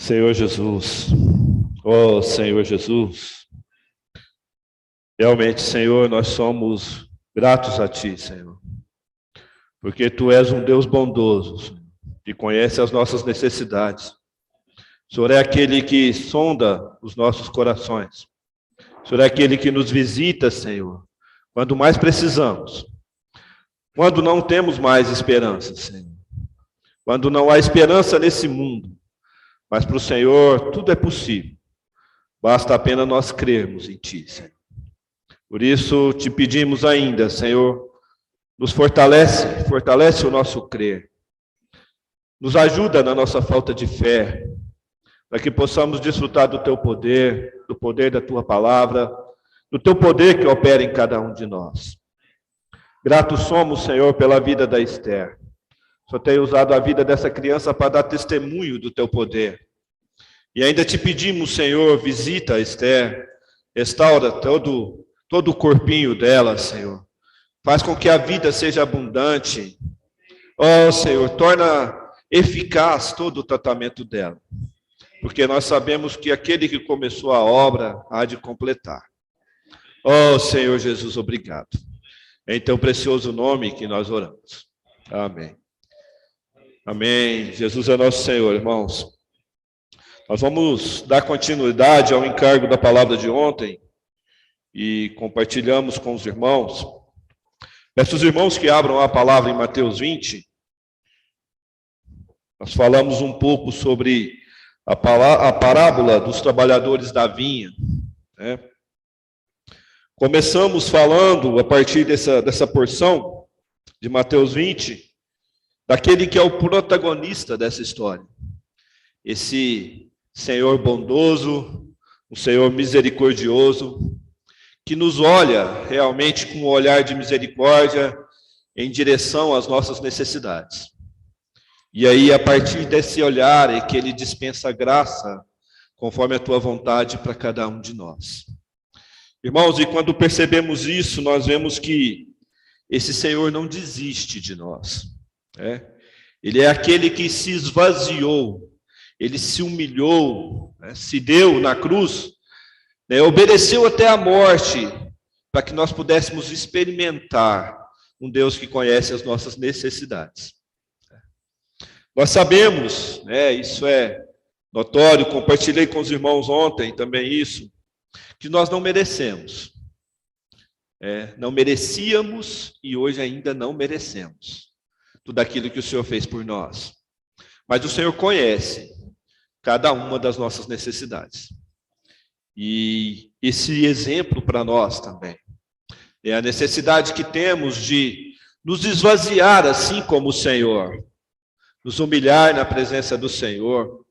Senhor Jesus, ó Senhor Jesus, realmente, Senhor, nós somos gratos a Ti, Senhor, porque Tu és um Deus bondoso, Senhor, que conhece as nossas necessidades. O Senhor é aquele que sonda os nossos corações. O Senhor é aquele que nos visita, Senhor, quando mais precisamos, quando não temos mais esperança, Senhor, quando não há esperança nesse mundo. Mas para o Senhor tudo é possível. Basta apenas nós crermos em Ti, Senhor. Por isso te pedimos ainda, Senhor, nos fortalece o nosso crer. Nos ajuda na nossa falta de fé, para que possamos desfrutar do Teu poder, do poder da Tua palavra, do Teu poder que opera em cada um de nós. Gratos somos, Senhor, pela vida da Esther. O Senhor tem usado a vida dessa criança para dar testemunho do Teu poder. E ainda te pedimos, Senhor, visita a Esther, restaura todo o corpinho dela, Senhor. Faz com que a vida seja abundante. Ó, Senhor, torna eficaz todo o tratamento dela. Porque nós sabemos que aquele que começou a obra há de completar. Ó, Senhor Jesus, obrigado. Em Teu precioso nome que nós oramos. Amém. Amém. Jesus é nosso Senhor, irmãos. Nós vamos dar continuidade ao encargo da palavra de ontem e compartilhamos com os irmãos. Peço os irmãos que abram a palavra em Mateus 20. Nós falamos um pouco sobre a parábola dos trabalhadores da vinha, né? Começamos falando, a partir dessa porção de Mateus 20, daquele que é o protagonista dessa história. Esse Senhor bondoso, um Senhor misericordioso, que nos olha realmente com um olhar de misericórdia em direção às nossas necessidades. E aí, a partir desse olhar, é que Ele dispensa graça, conforme a Tua vontade para cada um de nós. Irmãos, e quando percebemos isso, nós vemos que esse Senhor não desiste de nós. Ele é aquele que se esvaziou, Ele se humilhou, se deu na cruz, obedeceu até a morte, para que nós pudéssemos experimentar um Deus que conhece as nossas necessidades. Nós sabemos, isso é notório, compartilhei com os irmãos ontem também isso, que nós não merecemos. Não merecíamos e hoje ainda não merecemos tudo aquilo que o Senhor fez por nós. Mas o Senhor conhece cada uma das nossas necessidades. E esse exemplo para nós também é a necessidade que temos de nos esvaziar assim como o Senhor, nos humilhar na presença do Senhor,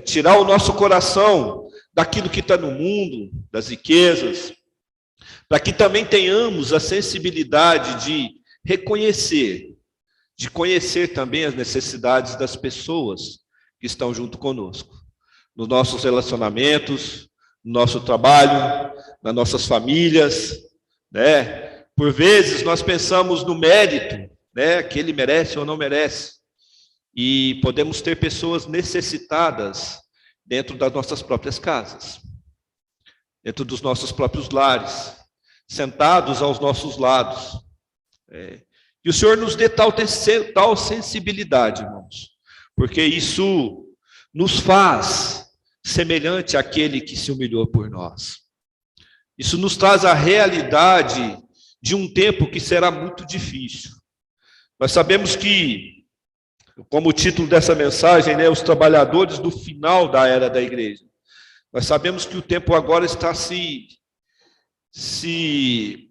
tirar o nosso coração daquilo que está no mundo, das riquezas, para que também tenhamos a sensibilidade de reconhecer, de conhecer também as necessidades das pessoas que estão junto conosco, nos nossos relacionamentos, no nosso trabalho, nas nossas famílias, Por vezes nós pensamos no mérito, que ele merece ou não merece, e podemos ter pessoas necessitadas dentro das nossas próprias casas, dentro dos nossos próprios lares, sentados aos nossos lados. Que o Senhor nos dê tal sensibilidade, irmãos, porque isso nos faz semelhante àquele que se humilhou por nós. Isso nos traz a realidade de um tempo que será muito difícil. Nós sabemos que, como o título dessa mensagem, os trabalhadores do final da era da igreja. Nós sabemos que o tempo agora está se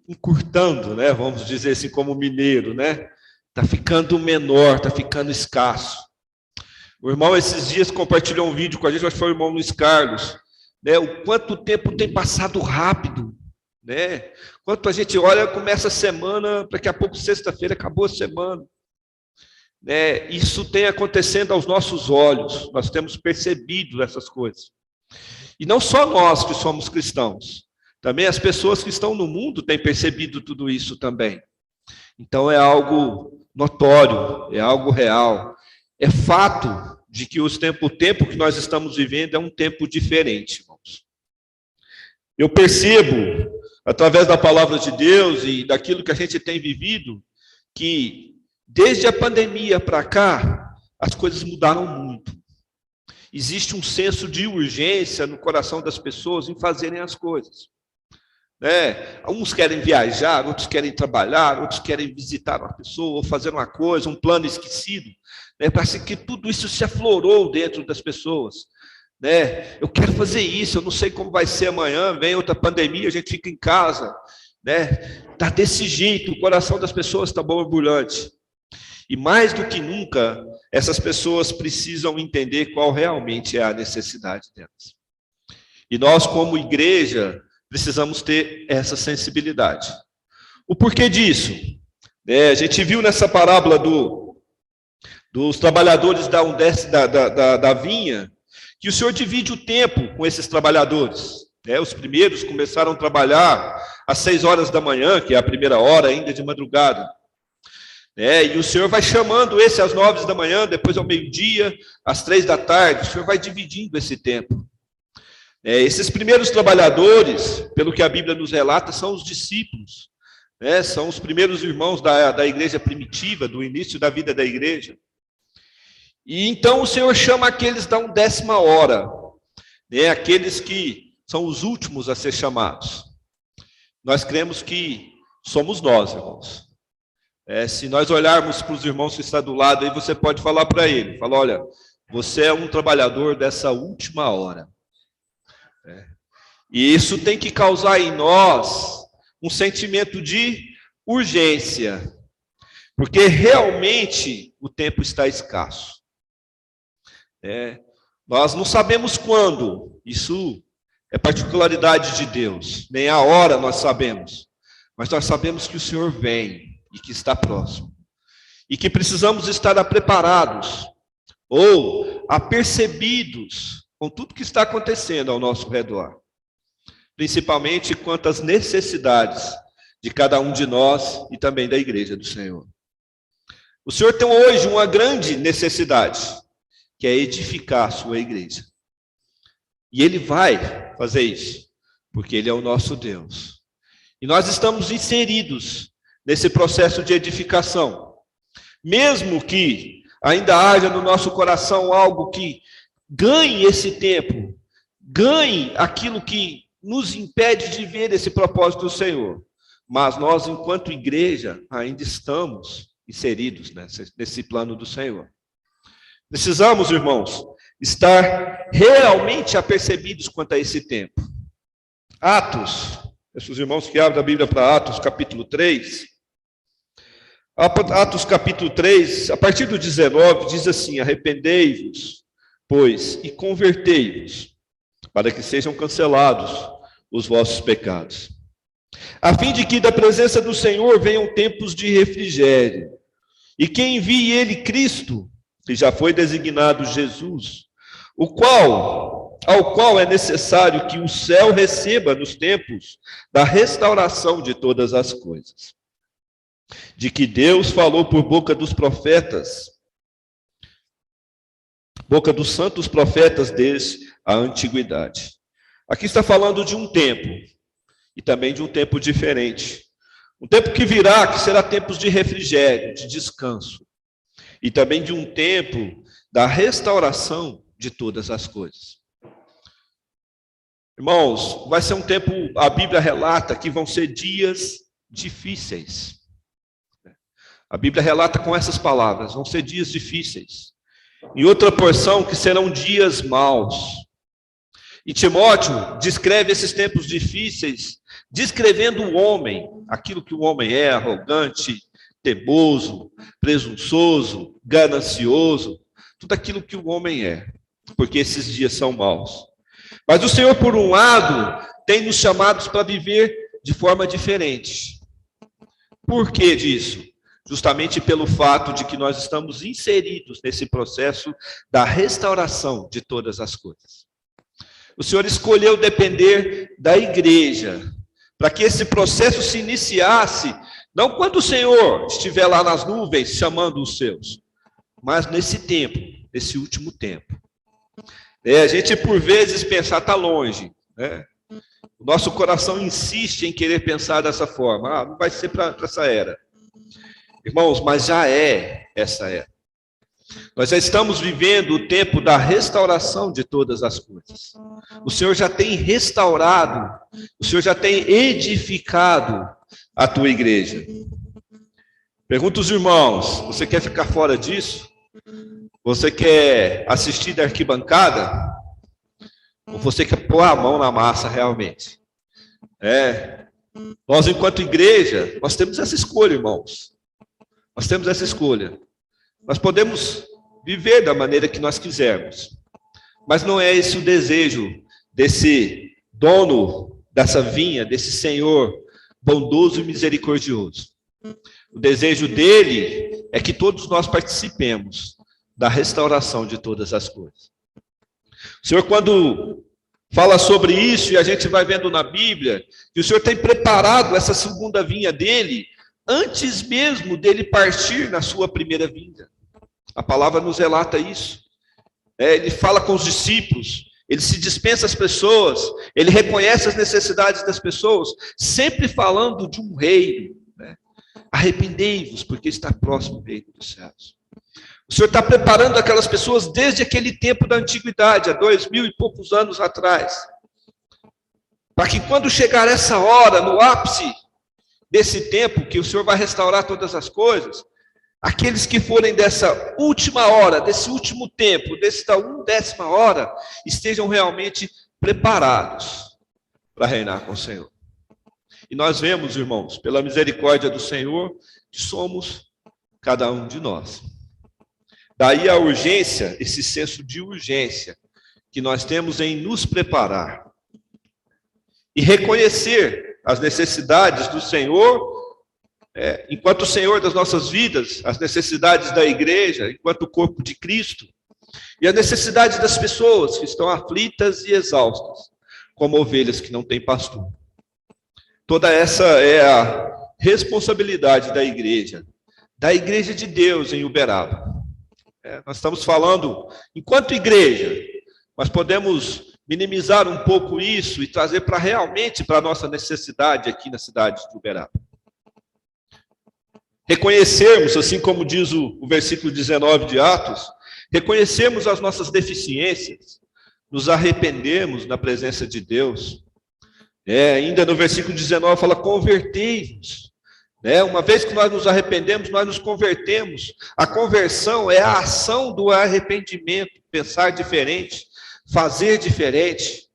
encurtando, vamos dizer assim, como mineiro, Está ficando menor, está ficando escasso. O irmão esses dias compartilhou um vídeo com a gente, acho que foi o irmão Luiz Carlos, o quanto o tempo tem passado rápido, Quanto a gente olha, começa a semana, daqui a pouco, sexta-feira, acabou a semana. Isso tem acontecendo aos nossos olhos, nós temos percebido essas coisas. E não só nós que somos cristãos, também as pessoas que estão no mundo têm percebido tudo isso também. Então é algo notório, é algo real, é fato de que o tempo que nós estamos vivendo é um tempo diferente, irmãos. Eu percebo, através da palavra de Deus e daquilo que a gente tem vivido, que desde a pandemia para cá, as coisas mudaram muito. Existe um senso de urgência no coração das pessoas em fazerem as coisas. Uns querem viajar, outros querem trabalhar, outros querem visitar uma pessoa, ou fazer uma coisa, um plano esquecido. Parece que tudo isso se aflorou dentro das pessoas. Eu quero fazer isso, eu não sei como vai ser amanhã, vem outra pandemia, a gente fica em casa. Está desse jeito, o coração das pessoas está borbulhante. E mais do que nunca, essas pessoas precisam entender qual realmente é a necessidade delas. E nós, como igreja, precisamos ter essa sensibilidade. O porquê disso? A gente viu nessa parábola dos trabalhadores da vinha, que o Senhor divide o tempo com esses trabalhadores. Os primeiros começaram a trabalhar às 6 horas da manhã, que é a primeira hora ainda de madrugada. E o Senhor vai chamando esse às 9 da manhã, depois ao meio-dia, às 3 da tarde. O Senhor vai dividindo esse tempo. Esses primeiros trabalhadores, pelo que a Bíblia nos relata, são os discípulos. São os primeiros irmãos da igreja primitiva, do início da vida da igreja. E então o Senhor chama aqueles da 10ª hora, aqueles que são os últimos a ser chamados. Nós cremos que somos nós, irmãos. Se nós olharmos para os irmãos que estão do lado, aí você pode falar para ele, fala, olha, você é um trabalhador dessa última hora. E isso tem que causar em nós um sentimento de urgência, porque realmente o tempo está escasso. Nós não sabemos quando, isso é particularidade de Deus, nem a hora nós sabemos, mas nós sabemos que o Senhor vem e que está próximo, e que precisamos estar preparados, ou apercebidos com tudo que está acontecendo ao nosso redor, principalmente quanto às necessidades de cada um de nós e também da igreja do Senhor. O Senhor tem hoje uma grande necessidade, que é edificar a sua igreja. E Ele vai fazer isso, porque Ele é o nosso Deus. E nós estamos inseridos nesse processo de edificação. Mesmo que ainda haja no nosso coração algo que ganhe esse tempo, ganhe aquilo que nos impede de ver esse propósito do Senhor. Mas nós, enquanto igreja, ainda estamos inseridos nesse plano do Senhor. Precisamos, irmãos, estar realmente apercebidos quanto a esse tempo. Atos, esses irmãos que abrem a Bíblia para Atos, capítulo 3. Atos, capítulo 3, a partir do 19, diz assim, arrependei-vos, pois, e convertei-vos, para que sejam cancelados os vossos pecados, a fim de que da presença do Senhor venham tempos de refrigério, e que envie Ele Cristo, que já foi designado Jesus, ao qual é necessário que o céu receba nos tempos da restauração de todas as coisas, de que Deus falou por boca dos profetas, boca dos santos profetas desde a antiguidade. Aqui está falando de um tempo, e também de um tempo diferente. Um tempo que virá, que será tempos de refrigério, de descanso. E também de um tempo da restauração de todas as coisas. Irmãos, vai ser um tempo, a Bíblia relata que vão ser dias difíceis. A Bíblia relata com essas palavras, vão ser dias difíceis. Em outra porção, que serão dias maus. E Timóteo descreve esses tempos difíceis, descrevendo o homem, aquilo que o homem é, arrogante, teimoso, presunçoso, ganancioso, tudo aquilo que o homem é, porque esses dias são maus. Mas o Senhor, por um lado, tem nos chamados para viver de forma diferente. Por que disso? Justamente pelo fato de que nós estamos inseridos nesse processo da restauração de todas as coisas. O Senhor escolheu depender da igreja, para que esse processo se iniciasse, não quando o Senhor estiver lá nas nuvens chamando os seus, mas nesse tempo, nesse último tempo. A gente, por vezes, pensa, está longe, né? O nosso coração insiste em querer pensar dessa forma. Não vai ser para essa era. Irmãos, mas já é essa era. Nós já estamos vivendo o tempo da restauração de todas as coisas. O Senhor já tem restaurado, o Senhor já tem edificado a tua igreja. Pergunta os irmãos, você quer ficar fora disso? Você quer assistir da arquibancada? Ou você quer pôr a mão na massa realmente? Nós, enquanto igreja, nós temos essa escolha, irmãos. Nós temos essa escolha. Nós podemos viver da maneira que nós quisermos. Mas não é esse o desejo desse dono dessa vinha, desse Senhor bondoso e misericordioso. O desejo dele é que todos nós participemos da restauração de todas as coisas. O Senhor, quando fala sobre isso, e a gente vai vendo na Bíblia, que o Senhor tem preparado essa segunda vinha dele, antes mesmo dele partir na sua primeira vinda. A palavra nos relata isso. Ele fala com os discípulos, ele se dispensa às pessoas, ele reconhece as necessidades das pessoas, sempre falando de um reino. Arrependei-vos, porque está próximo o reino dos céus. O Senhor está preparando aquelas pessoas desde aquele tempo da antiguidade, há 2000 e poucos anos atrás, para que quando chegar essa hora, no ápice desse tempo, que o Senhor vai restaurar todas as coisas, aqueles que forem dessa última hora, desse último tempo, dessa 1/10 hora, estejam realmente preparados para reinar com o Senhor. E nós vemos, irmãos, pela misericórdia do Senhor, que somos cada um de nós. Daí a urgência, esse senso de urgência que nós temos em nos preparar e reconhecer as necessidades do Senhor, enquanto Senhor das nossas vidas, as necessidades da igreja, enquanto corpo de Cristo, e as necessidades das pessoas que estão aflitas e exaustas, como ovelhas que não têm pastor. Toda essa é a responsabilidade da igreja de Deus em Uberaba. Nós estamos falando, enquanto igreja, nós podemos minimizar um pouco isso e trazer realmente para a nossa necessidade aqui na cidade de Uberaba. Reconhecermos, assim como diz o versículo 19 de Atos, reconhecermos as nossas deficiências, nos arrependermos na presença de Deus. Ainda no versículo 19 fala, convertei-vos. Uma vez que nós nos arrependemos, nós nos convertemos. A conversão é a ação do arrependimento, pensar diferente, fazer diferente.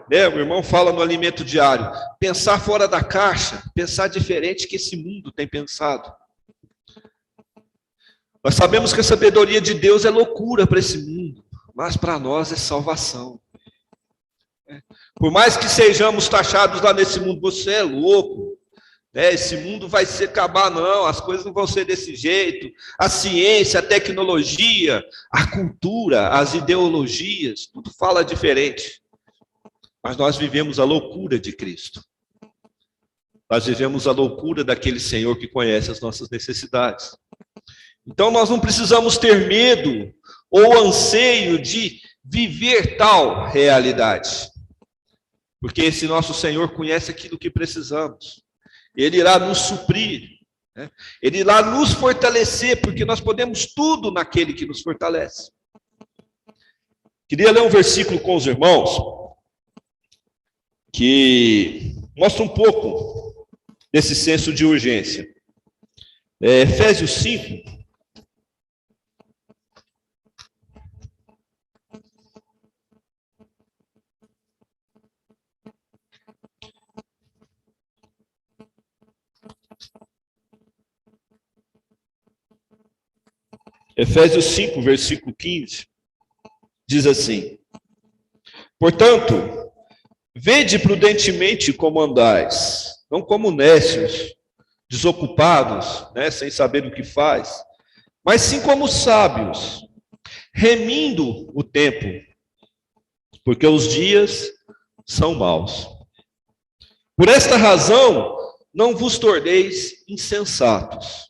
O irmão fala no alimento diário, pensar fora da caixa, pensar diferente que esse mundo tem pensado. Nós sabemos que a sabedoria de Deus é loucura para esse mundo, mas para nós é salvação. Por mais que sejamos taxados lá nesse mundo, você é louco, esse mundo vai se acabar, não, as coisas não vão ser desse jeito, a ciência, a tecnologia, a cultura, as ideologias, tudo fala diferente, mas nós vivemos a loucura de Cristo, nós vivemos a loucura daquele Senhor que conhece as nossas necessidades. Então nós não precisamos ter medo ou anseio de viver tal realidade, porque esse nosso Senhor conhece aquilo que precisamos. Ele irá nos suprir, Ele irá nos fortalecer, porque nós podemos tudo naquele que nos fortalece. Queria ler um versículo com os irmãos, que mostra um pouco desse senso de urgência. Efésios 5. Efésios 5, versículo 15, diz assim: portanto, vede prudentemente como andais, não como nécios, desocupados, sem saber o que faz, mas sim como sábios, remindo o tempo, porque os dias são maus. Por esta razão, não vos torneis insensatos,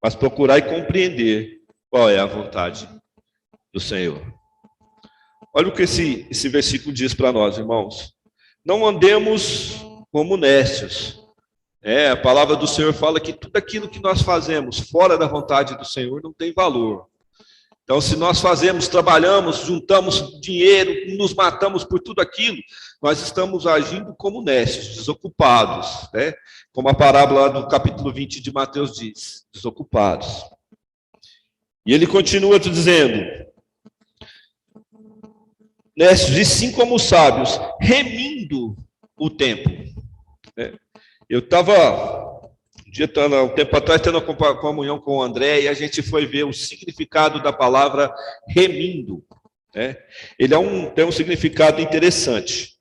mas procurai compreender qual é a vontade do Senhor. Olha o que esse versículo diz para nós, irmãos. Não andemos como necios. A palavra do Senhor fala que tudo aquilo que nós fazemos fora da vontade do Senhor não tem valor. Então, se nós fazemos, trabalhamos, juntamos dinheiro, nos matamos por tudo aquilo, nós estamos agindo como necios, desocupados, né? Como a parábola do capítulo 20 de Mateus diz, desocupados. E ele continua dizendo, necios, e sim como sábios, remindo o tempo. Eu estava, um tempo atrás, tendo uma comunhão com o André, e a gente foi ver o significado da palavra remindo. Ele tem um significado interessante.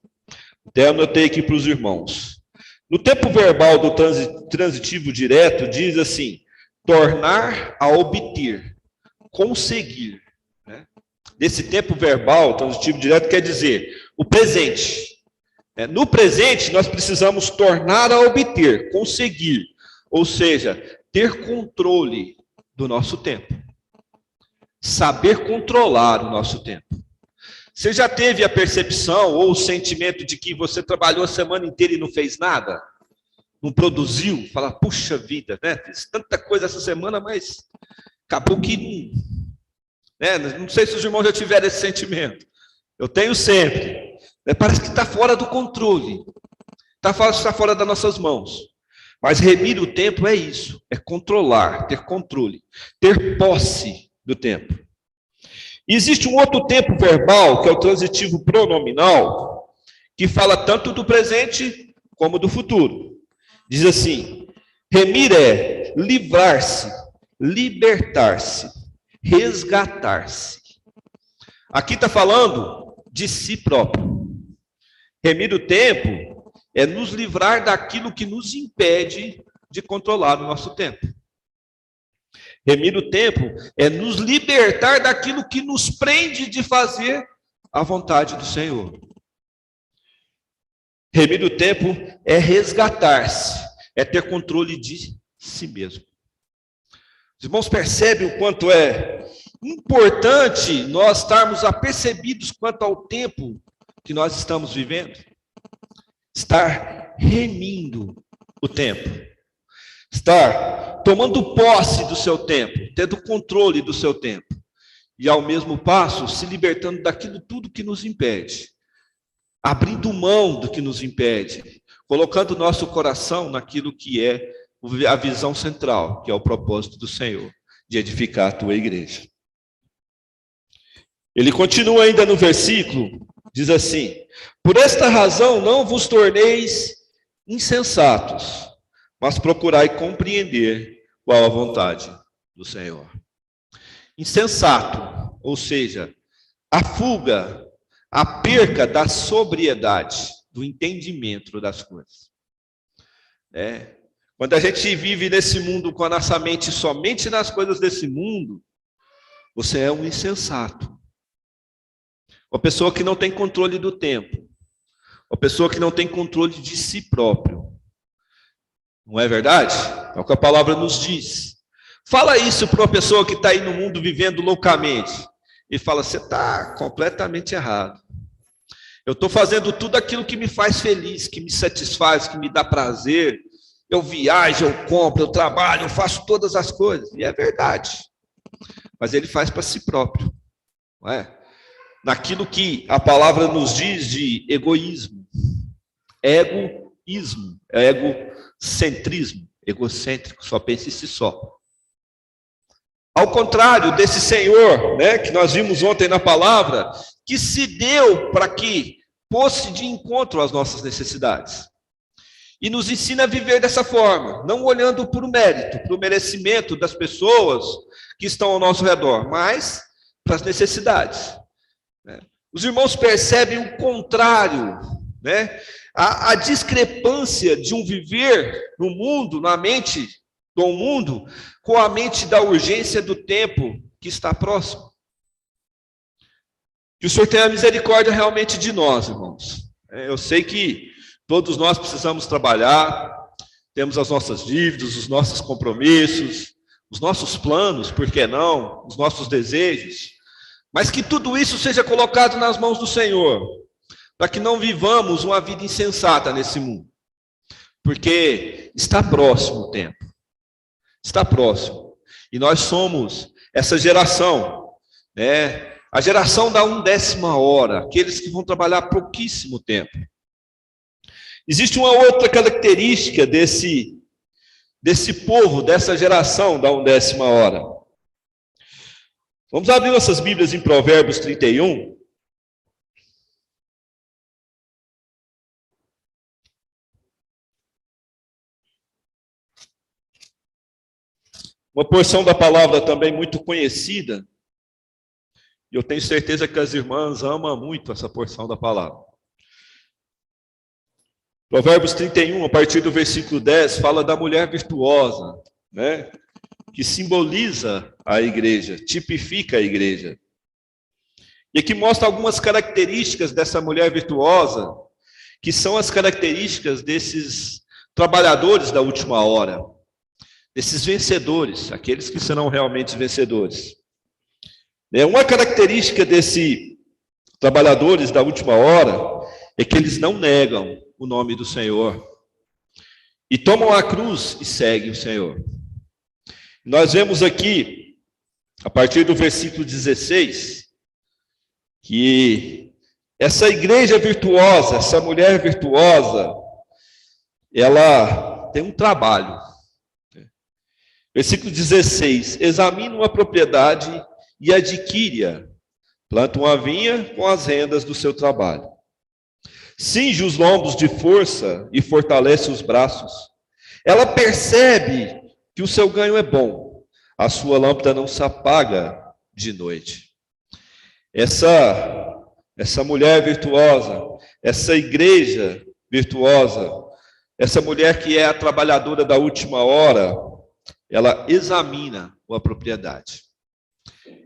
Até anotei aqui para os irmãos. No tempo verbal do transitivo direto, diz assim, tornar a obter, conseguir. Desse tempo verbal, transitivo direto, quer dizer o presente. No presente, nós precisamos tornar a obter, conseguir, ou seja, ter controle do nosso tempo. Saber controlar o nosso tempo. Você já teve a percepção ou o sentimento de que você trabalhou a semana inteira e não fez nada? Não produziu? Fala, puxa vida, né? Fiz tanta coisa essa semana, mas acabou que não. Não sei se os irmãos já tiveram esse sentimento. Eu tenho sempre. Parece que está fora do controle. Está fora das nossas mãos. Mas remir o tempo é isso. É controlar, ter controle. Ter posse do tempo. E existe um outro tempo verbal, que é o transitivo pronominal, que fala tanto do presente como do futuro. Diz assim, remir é livrar-se, libertar-se, resgatar-se. Aqui está falando de si próprio. Remir o tempo é nos livrar daquilo que nos impede de controlar o nosso tempo. Remir o tempo é nos libertar daquilo que nos prende de fazer a vontade do Senhor. Remir o tempo é resgatar-se, é ter controle de si mesmo. Os irmãos percebem o quanto é importante nós estarmos apercebidos quanto ao tempo que nós estamos vivendo? Estar remindo o tempo. Estar tomando posse do seu tempo, tendo controle do seu tempo. E ao mesmo passo, se libertando daquilo tudo que nos impede. Abrindo mão do que nos impede. Colocando o nosso coração naquilo que é a visão central, que é o propósito do Senhor, de edificar a tua igreja. Ele continua ainda no versículo, diz assim, por esta razão não vos torneis insensatos, mas procurai compreender qual a vontade do Senhor. Insensato, ou seja, a fuga, a perca da sobriedade, do entendimento das coisas. Quando a gente vive nesse mundo com a nossa mente somente nas coisas desse mundo, você é um insensato. Uma pessoa que não tem controle do tempo. Uma pessoa que não tem controle de si próprio. Não é verdade? É o que a palavra nos diz. Fala isso para uma pessoa que está aí no mundo vivendo loucamente. E fala, você está completamente errado. Eu estou fazendo tudo aquilo que me faz feliz, que me satisfaz, que me dá prazer. Eu viajo, eu compro, eu trabalho, eu faço todas as coisas. E é verdade. Mas ele faz para si próprio. Não é? Naquilo que a palavra nos diz de egoísmo, egoísmo, egocentrismo, egocêntrico, só pensa em si só. Ao contrário desse Senhor, que nós vimos ontem na palavra, que se deu para que fosse de encontro às nossas necessidades. E nos ensina a viver dessa forma, não olhando para o mérito, para o merecimento das pessoas que estão ao nosso redor, mas para as necessidades. Os irmãos percebem o contrário, a discrepância de um viver no mundo, na mente do mundo, com a mente da urgência do tempo que está próximo. Que o Senhor tenha misericórdia realmente de nós, irmãos. Eu sei que todos nós precisamos trabalhar, temos as nossas dívidas, os nossos compromissos, os nossos planos, por que não, os nossos desejos. Mas que tudo isso seja colocado nas mãos do Senhor, para que não vivamos uma vida insensata nesse mundo. Porque está próximo o tempo. Está próximo. E nós somos essa geração, né? A geração da 1/10 hora, aqueles que vão trabalhar pouquíssimo tempo. Existe uma outra característica desse povo, dessa geração da 1/10 hora. Vamos abrir nossas Bíblias em Provérbios 31. Uma porção da palavra também muito conhecida. E eu tenho certeza que as irmãs amam muito essa porção da palavra. Provérbios 31, a partir do versículo 10, fala da mulher virtuosa, né? Que simboliza a igreja, tipifica a igreja. E aqui mostra algumas características dessa mulher virtuosa, que são as características desses trabalhadores da última hora, desses vencedores, aqueles que serão realmente vencedores. Uma característica desses trabalhadores da última hora é que eles não negam o nome do Senhor e tomam a cruz e seguem o Senhor. Nós vemos aqui, a partir do versículo 16, que essa igreja virtuosa, essa mulher virtuosa, ela tem um trabalho. Versículo 16: examina uma propriedade e adquire-a, planta uma vinha com as rendas do seu trabalho. Cinge os lombos de força e fortalece os braços. Ela percebe que o seu ganho é bom, a sua lâmpada não se apaga de noite. Essa mulher virtuosa, essa igreja virtuosa, essa mulher que é a trabalhadora da última hora, ela examina a propriedade.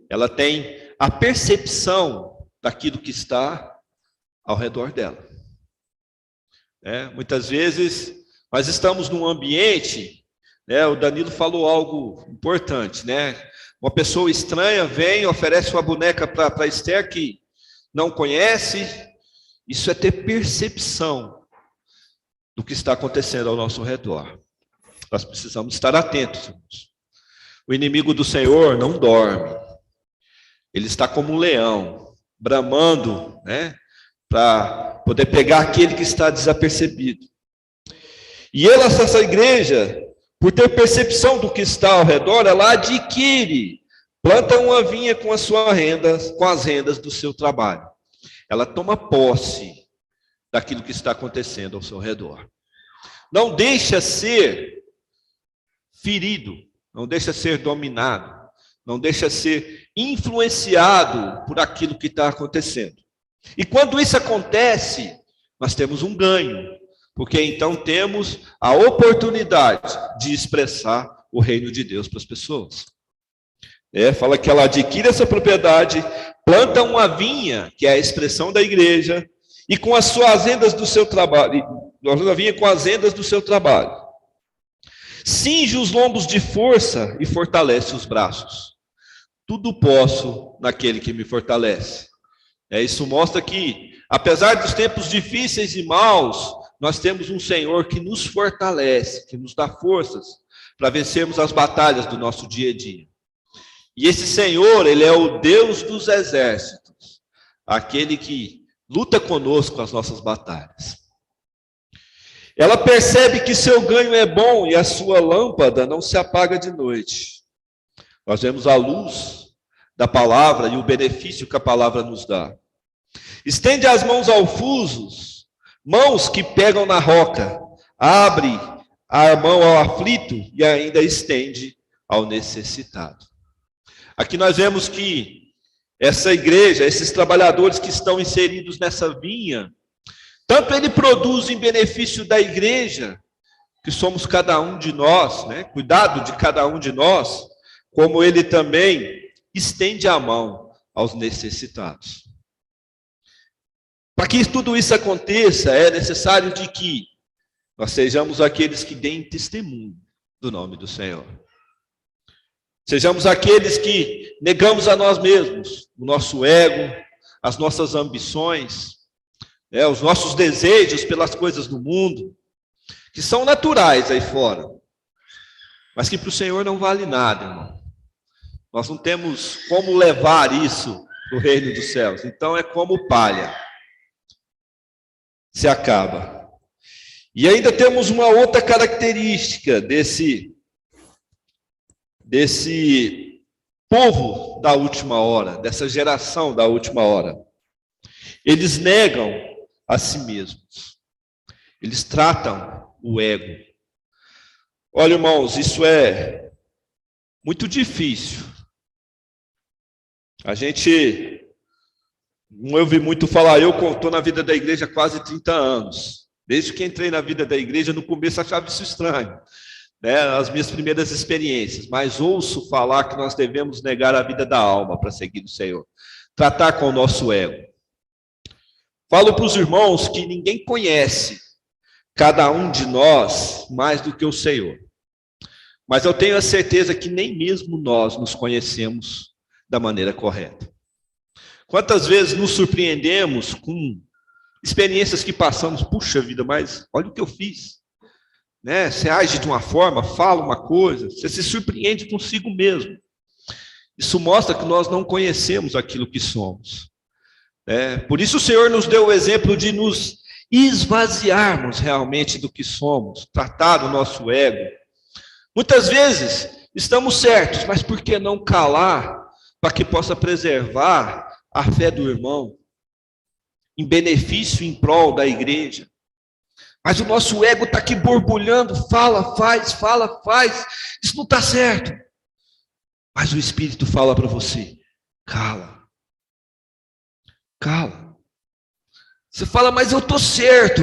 Ela tem a percepção daquilo que está ao redor dela. Muitas vezes nós estamos num ambiente, o Danilo falou algo importante, uma pessoa estranha vem, oferece uma boneca para Esther que não conhece. Isso é ter percepção do que está acontecendo ao nosso redor. Nós precisamos estar atentos, irmãos. O inimigo do Senhor não dorme. Ele está como um leão, bramando, para poder pegar aquele que está desapercebido. E essa igreja, por ter percepção do que está ao redor, ela adquire, planta uma vinha com as suas rendas, com as rendas do seu trabalho. Ela toma posse daquilo que está acontecendo ao seu redor. Não deixa ser ferido, não deixa ser dominado, não deixa ser influenciado por aquilo que está acontecendo. E quando isso acontece, nós temos um ganho, porque então temos a oportunidade de expressar o reino de Deus para as pessoas. Fala que ela adquire essa propriedade, planta uma vinha, que é a expressão da igreja, e com as suas rendas do seu trabalho, uma vinha com as rendas do seu trabalho. Cinge os lombos de força e fortalece os braços. Tudo posso naquele que me fortalece. Isso mostra que, apesar dos tempos difíceis e maus, nós temos um Senhor que nos fortalece, que nos dá forças para vencermos as batalhas do nosso dia a dia. E esse Senhor, Ele é o Deus dos exércitos, aquele que luta conosco as nossas batalhas. Ela percebe que seu ganho é bom e a sua lâmpada não se apaga de noite. Nós vemos a luz da palavra e o benefício que a palavra nos dá. Estende as mãos ao fusos, mãos que pegam na roca, abre a mão ao aflito e ainda estende ao necessitado. Aqui nós vemos que essa igreja, esses trabalhadores que estão inseridos nessa vinha, tanto ele produz em benefício da igreja, que somos cada um de nós, cuidado de cada um de nós, como ele também estende a mão aos necessitados. Para que tudo isso aconteça, é necessário de que nós sejamos aqueles que deem testemunho do nome do Senhor. Sejamos aqueles que negamos a nós mesmos, o nosso ego, as nossas ambições, os nossos desejos pelas coisas do mundo, que são naturais aí fora, mas que para o Senhor não vale nada, irmão. Nós não temos como levar isso para o reino dos céus. Então é como palha. Se acaba. E ainda temos uma outra característica desse povo da última hora, dessa geração da última hora. Eles negam a si mesmos. Eles tratam o ego. Olha, irmãos, isso é muito difícil. A gente não ouve muito falar. Eu estou na vida da igreja há quase 30 anos. Desde que entrei na vida da igreja, no começo achava isso estranho, as minhas primeiras experiências. Mas ouço falar que nós devemos negar a vida da alma para seguir o Senhor. Tratar com o nosso ego. Falo para os irmãos que ninguém conhece cada um de nós mais do que o Senhor. Mas eu tenho a certeza que nem mesmo nós nos conhecemos da maneira correta. Quantas vezes nos surpreendemos com experiências que passamos, puxa vida, mas olha o que eu fiz. Você age de uma forma, fala uma coisa, você se surpreende consigo mesmo. Isso mostra que nós não conhecemos aquilo que somos. Por isso o Senhor nos deu o exemplo de nos esvaziarmos realmente do que somos, tratar do nosso ego. Muitas vezes estamos certos, mas por que não calar para que possa preservar a fé do irmão, em benefício, em prol da igreja? Mas o nosso ego está aqui borbulhando, fala, faz, isso não está certo. Mas o Espírito fala para você, cala. Você fala, mas eu estou certo.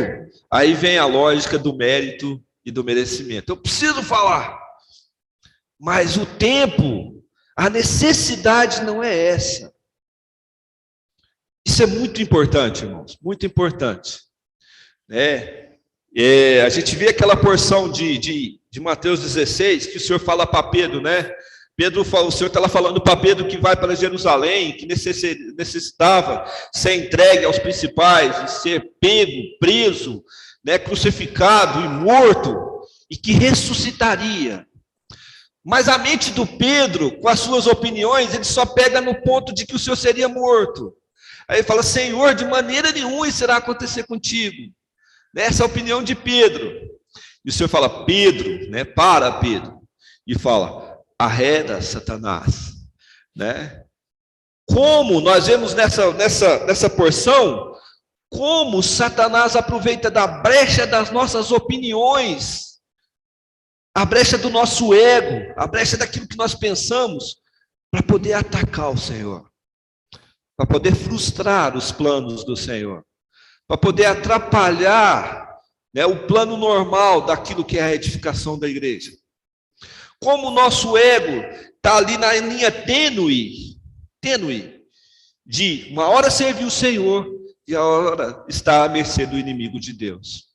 Aí vem a lógica do mérito e do merecimento. Eu preciso falar. Mas o tempo, a necessidade não é essa. Isso é muito importante, irmãos, muito importante. A gente vê aquela porção de Mateus 16, que o Senhor fala para Pedro, o Senhor está lá falando para Pedro que vai para Jerusalém, que necessitava ser entregue aos principais, e ser pego, preso, crucificado e morto, e que ressuscitaria. Mas a mente do Pedro, com as suas opiniões, ele só pega no ponto de que o Senhor seria morto. Aí ele fala, Senhor, de maneira nenhuma isso irá acontecer contigo. Essa é a opinião de Pedro. E o Senhor fala, Pedro, para Pedro. E fala, arreda Satanás. Como nós vemos nessa porção, como Satanás aproveita da brecha das nossas opiniões, a brecha do nosso ego, a brecha daquilo que nós pensamos, para poder atacar o Senhor, para poder frustrar os planos do Senhor, para poder atrapalhar o plano normal daquilo que é a edificação da igreja. Como o nosso ego está ali na linha tênue, de uma hora servir o Senhor e a hora está à mercê do inimigo de Deus.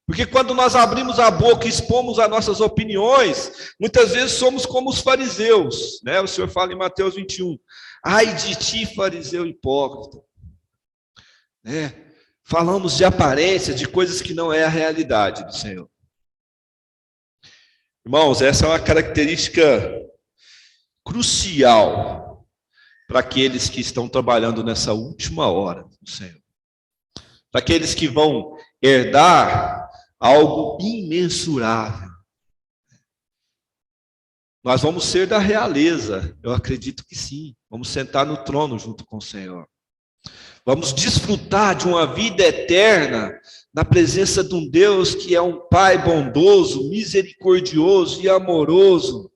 Porque quando nós abrimos a boca e expomos as nossas opiniões, muitas vezes somos como os fariseus, O Senhor fala em Mateus 21, ai de ti, fariseu hipócrita. Falamos de aparência, de coisas que não é a realidade do Senhor. Irmãos, essa é uma característica crucial para aqueles que estão trabalhando nessa última hora do Senhor. Para aqueles que vão herdar algo imensurável. Nós vamos ser da realeza, eu acredito que sim. Vamos sentar no trono junto com o Senhor. Vamos desfrutar de uma vida eterna na presença de um Deus que é um Pai bondoso, misericordioso e amoroso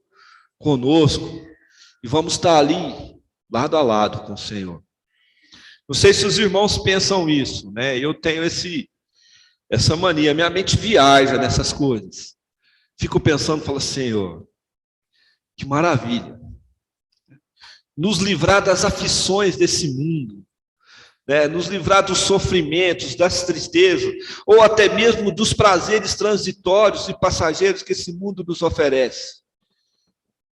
conosco. E vamos estar ali, lado a lado com o Senhor. Não sei se os irmãos pensam isso, Eu tenho essa mania, minha mente viaja nessas coisas. Fico pensando, falo, Senhor, que maravilha. Nos livrar das aflições desse mundo, nos livrar dos sofrimentos, das tristezas, ou até mesmo dos prazeres transitórios e passageiros que esse mundo nos oferece.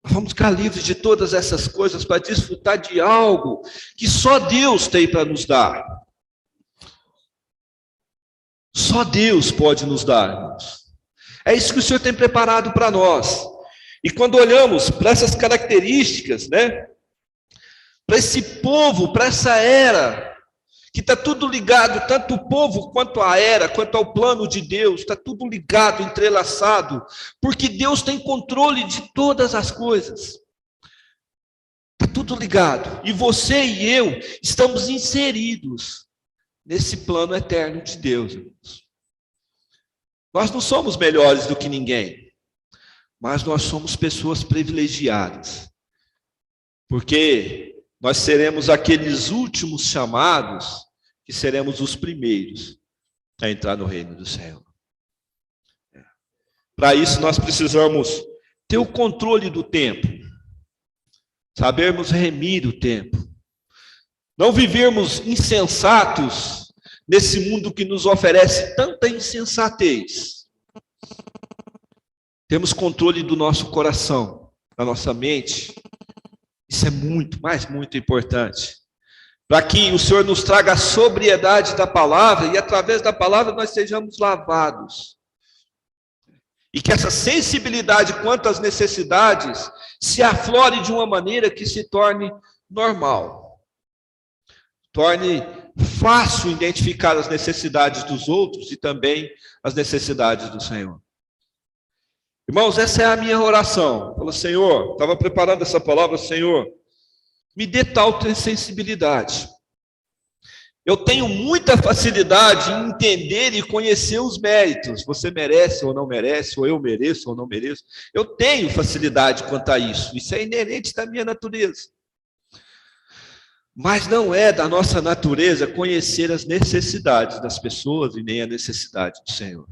Vamos ficar livres de todas essas coisas para desfrutar de algo que só Deus tem para nos dar. Só Deus pode nos dar, irmãos. É isso que o Senhor tem preparado para nós. E quando olhamos para essas características, né? Para esse povo, para essa era, que está tudo ligado, tanto o povo quanto a era, quanto ao plano de Deus, está tudo ligado, entrelaçado, porque Deus tem controle de todas as coisas. Está tudo ligado. E você e eu estamos inseridos nesse plano eterno de Deus, irmãos. Nós não somos melhores do que ninguém, mas nós somos pessoas privilegiadas, porque nós seremos aqueles últimos chamados, que seremos os primeiros a entrar no reino do Senhor. Para isso nós precisamos ter o controle do tempo, sabermos remir o tempo, não vivermos insensatos nesse mundo que nos oferece tanta insensatez. Temos controle do nosso coração, da nossa mente. Isso é muito, mas muito importante. Para que o Senhor nos traga a sobriedade da palavra e através da palavra nós sejamos lavados. E que essa sensibilidade quanto às necessidades se aflore de uma maneira que se torne normal. Torne fácil identificar as necessidades dos outros e também as necessidades do Senhor. Irmãos, essa é a minha oração. Fala, Senhor, estava preparando essa palavra, Senhor, me dê tal sensibilidade. Eu tenho muita facilidade em entender e conhecer os méritos. Você merece ou não merece, ou eu mereço ou não mereço. Eu tenho facilidade quanto a isso. Isso é inerente da minha natureza. Mas não é da nossa natureza conhecer as necessidades das pessoas e nem a necessidade do Senhor.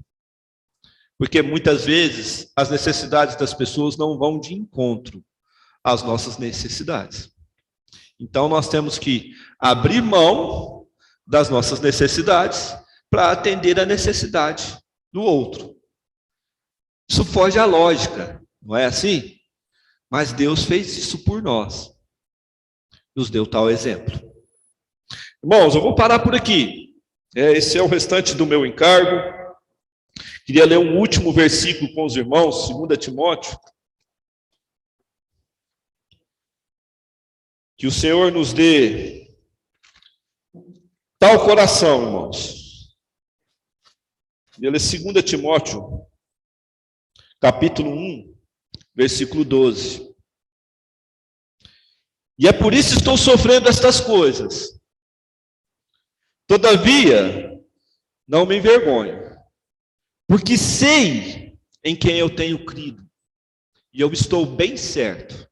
Porque muitas vezes as necessidades das pessoas não vão de encontro às nossas necessidades. Então nós temos que abrir mão das nossas necessidades para atender a necessidade do outro. Isso foge à lógica, não é assim? Mas Deus fez isso por nós. Nos deu tal exemplo. Irmãos, eu vou parar por aqui. Esse é o restante do meu encargo. Queria ler um último versículo com os irmãos, 2 Timóteo. Que o Senhor nos dê tal coração, irmãos. Queria ler 2 Timóteo, capítulo 1, versículo 12. E é por isso que estou sofrendo estas coisas. Todavia, não me envergonho. Porque sei em quem eu tenho crido. E eu estou bem certo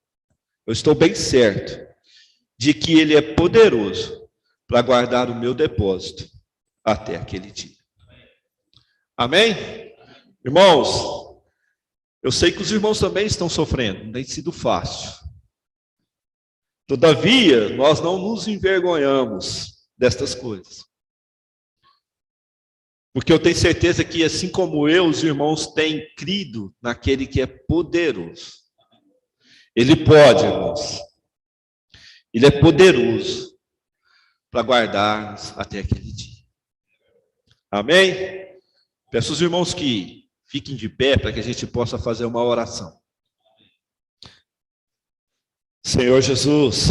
de que Ele é poderoso para guardar o meu depósito até aquele dia. Amém? Irmãos, eu sei que os irmãos também estão sofrendo, não tem sido fácil. Todavia, nós não nos envergonhamos destas coisas. Porque eu tenho certeza que, assim como eu, os irmãos têm crido naquele que é poderoso. Ele pode, irmãos. Ele é poderoso para guardar-nos até aquele dia. Amém? Peço aos irmãos que fiquem de pé para que a gente possa fazer uma oração. Senhor Jesus,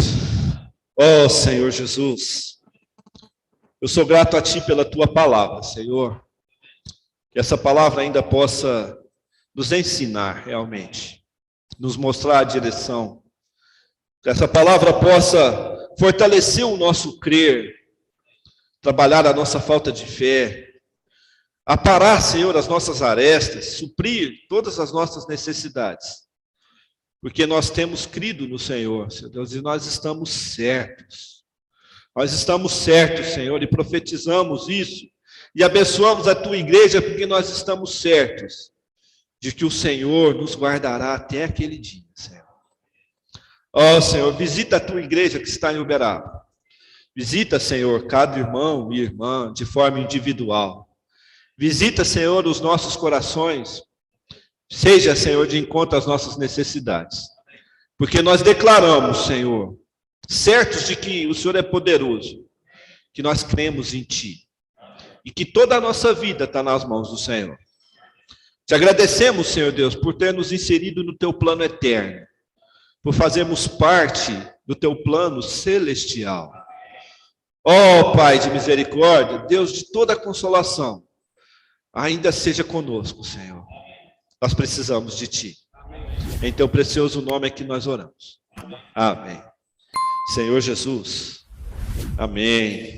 ó Senhor Jesus, eu sou grato a Ti pela Tua palavra, Senhor. Que essa palavra ainda possa nos ensinar realmente, nos mostrar a direção. Que essa palavra possa fortalecer o nosso crer, trabalhar a nossa falta de fé, aparar, Senhor, as nossas arestas, suprir todas as nossas necessidades. Porque nós temos crido no Senhor, Senhor Deus, e nós estamos certos. Nós estamos certos, Senhor, e profetizamos isso. E abençoamos a Tua igreja, porque nós estamos certos de que o Senhor nos guardará até aquele dia, Senhor. Ó, Senhor, visita a Tua igreja que está em Uberaba. Visita, Senhor, cada irmão e irmã de forma individual. Visita, Senhor, os nossos corações. Seja, Senhor, de encontro às nossas necessidades. Porque nós declaramos, Senhor, certos de que o Senhor é poderoso, que nós cremos em Ti, e que toda a nossa vida está nas mãos do Senhor. Te agradecemos, Senhor Deus, por ter nos inserido no Teu plano eterno, por fazermos parte do Teu plano celestial. Ó Pai de misericórdia, Deus de toda a consolação, ainda seja conosco, Senhor. Nós precisamos de Ti. Em Teu precioso nome é que nós oramos. Amém. Senhor Jesus. Amém.